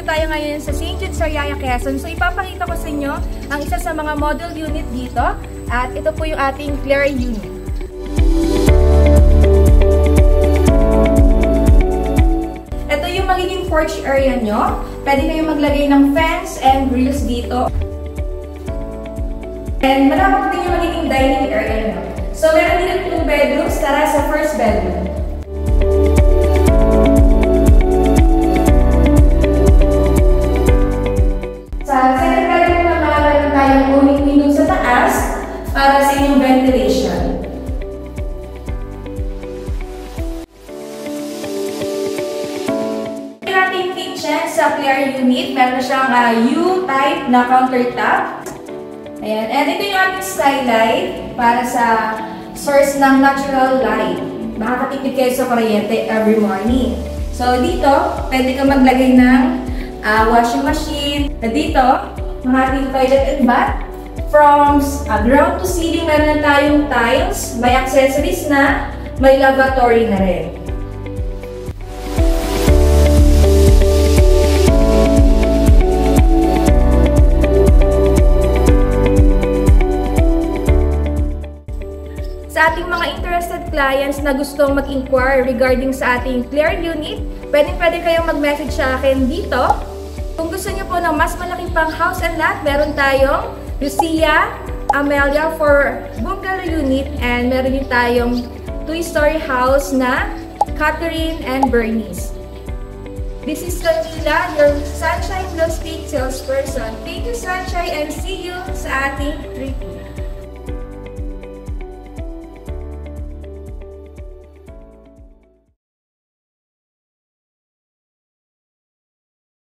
tayo ngayon sa St. Jude, Sariaya, Quezon. So ipapakita ko sa inyo ang isa sa mga model unit dito. At ito po yung ating Claire unit. Ito yung magiging porch area nyo. Pwede kayong maglagay ng fence and grills dito. And malapit din yung magiging dining area nyo. So meron dito 2 bedrooms. Tara sa first bedroom. Sa second bedroom naman, meron tayong owning window sa taas para sa inyong ventilation. Yung ating kitchen sa Claire unit, meron siyang U-type na countertop. Ayan. And ito yung ating skylight para sa source ng natural light. Makakatipid kayo sa kuryente every morning. So dito, pwede ka maglagay ng washing machine. Dito, mga ating toilet and bath. From ground to ceiling, meron na tayong tiles, may accessories na, may lavatory na rin. Sa ating mga interested clients na gustong mag-inquire regarding sa ating Claire unit, pwede kayong mag-message sa akin dito. Kung gusto niyo po ng mas malaking pang house and lot, meron tayong Lucia, Amelia for bungalow unit, and meron din tayong 2-story house na Catherine and Bernice. This is Camila, your Sunshine Real Estate salesperson. Thank you, Sunshine, and see you sa ating retreat.